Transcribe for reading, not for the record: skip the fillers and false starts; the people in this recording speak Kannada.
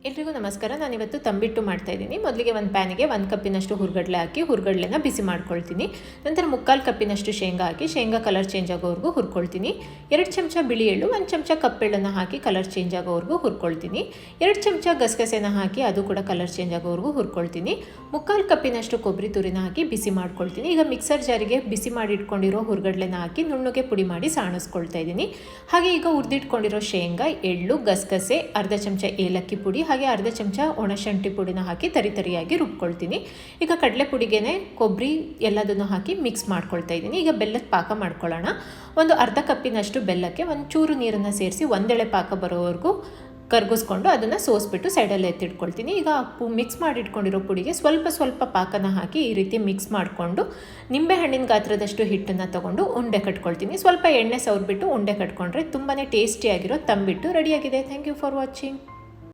ಎಲ್ರಿಗೂ ನಮಸ್ಕಾರ. ನಾನಿವತ್ತು ತಂಬಿಟ್ಟು ಮಾಡ್ತಾಯಿದ್ದೀನಿ. ಮೊದಲಿಗೆ ಒಂದು ಪ್ಯಾನಿಗೆ 1 ಕಪ್ಪಿನಷ್ಟು ಹುರ್ಗಡ್ಲೆ ಹಾಕಿ ಹುರ್ಗಡ್ಲೆನ ಬಿಸಿ ಮಾಡ್ಕೊಳ್ತೀನಿ. ನಂತರ 3/4 ಕಪ್ಪಿನಷ್ಟು ಶೇಂಗಾ ಹಾಕಿ ಶೇಂಗಾ ಕಲರ್ ಚೇಂಜ್ ಆಗೋವರೆಗೂ ಹುರ್ಕೊಳ್ತೀನಿ. 2 ಚಮಚ ಬಿಳಿ ಎಳ್ಳು, 1 ಚಮಚ ಕಪ್ಪೆಳ್ಳನ್ನು ಹಾಕಿ ಕಲರ್ ಚೇಂಜ್ ಆಗೋವರೆಗೂ ಹುರ್ಕೊಳ್ತೀನಿ. 2 ಚಮಚ ಗಸಗಸೆನ ಹಾಕಿ ಅದು ಕೂಡ ಕಲರ್ ಚೇಂಜ್ ಆಗೋವರೆಗೂ ಹುರ್ಕೊಳ್ತೀನಿ. 3/4 ಕಪ್ಪಿನಷ್ಟು ಕೊಬ್ಬರಿ ತುರಿನ ಹಾಕಿ ಬಿಸಿ ಮಾಡ್ಕೊಳ್ತೀನಿ. ಈಗ ಮಿಕ್ಸರ್ ಜಾರಿಗೆ ಬಿಸಿ ಮಾಡಿ ಇಟ್ಕೊಂಡಿರೋ ಹುರ್ಗಡ್ಲೆನ ಹಾಕಿ ನುಣ್ಣಗೆ ಪುಡಿ ಮಾಡಿ ಸಾಣಿಸ್ಕೊಳ್ತಾ ಇದ್ದೀನಿ. ಹಾಗೆ ಈಗ ಹುರಿದಿಟ್ಕೊಂಡಿರೋ ಶೇಂಗಾ, ಎಳ್ಳು, ಗಸಗಸೆ, ಅರ್ಧ ಚಮಚ ಏಲಕ್ಕಿ ಪುಡಿ ಹಾಗೆ ಅರ್ಧ ಚಮಚ ಒಣಶುಂಠಿ ಪುಡಿನ ಹಾಕಿ ತರಿಯಾಗಿ ರುಬ್ಕೊಳ್ತೀನಿ. ಈಗ ಕಡಲೆ ಪುಡಿಗೆ ಕೊಬ್ಬರಿ ಎಲ್ಲದನ್ನು ಹಾಕಿ ಮಿಕ್ಸ್ ಮಾಡ್ಕೊಳ್ತಾ ಇದ್ದೀನಿ. ಈಗ ಬೆಲ್ಲದ ಪಾಕ ಮಾಡ್ಕೊಳ್ಳೋಣ. ಒಂದು ಅರ್ಧ ಕಪ್ಪಿನಷ್ಟು ಬೆಲ್ಲಕ್ಕೆ ಒಂಚೂರು ನೀರನ್ನು ಸೇರಿಸಿ ಒಂದೆಳೆ ಪಾಕ ಬರೋವರೆಗೂ ಕರ್ಗಿಸ್ಕೊಂಡು ಅದನ್ನು ಸೋಸ್ಬಿಟ್ಟು ಸೈಡಲ್ಲಿ ಎತ್ತಿಟ್ಕೊಳ್ತೀನಿ. ಈಗ ಮಿಕ್ಸ್ ಮಾಡಿಟ್ಕೊಂಡಿರೋ ಪುಡಿಗೆ ಸ್ವಲ್ಪ ಪಾಕನ ಹಾಕಿ ಈ ರೀತಿ ಮಿಕ್ಸ್ ಮಾಡಿಕೊಂಡು ನಿಂಬೆಹಣ್ಣಿನ ಗಾತ್ರದಷ್ಟು ಹಿಟ್ಟನ್ನು ತೊಗೊಂಡು ಉಂಡೆ ಕಟ್ಕೊಳ್ತೀನಿ. ಸ್ವಲ್ಪ ಎಣ್ಣೆ ಸವರ್ಬಿಟ್ಟು ಉಂಡೆ ಕಟ್ಕೊಂಡ್ರೆ ತುಂಬಾ ಟೇಸ್ಟಿಯಾಗಿರೋ ತಂಬಿಟ್ಟು ರೆಡಿಯಾಗಿದೆ. Thank you for watching.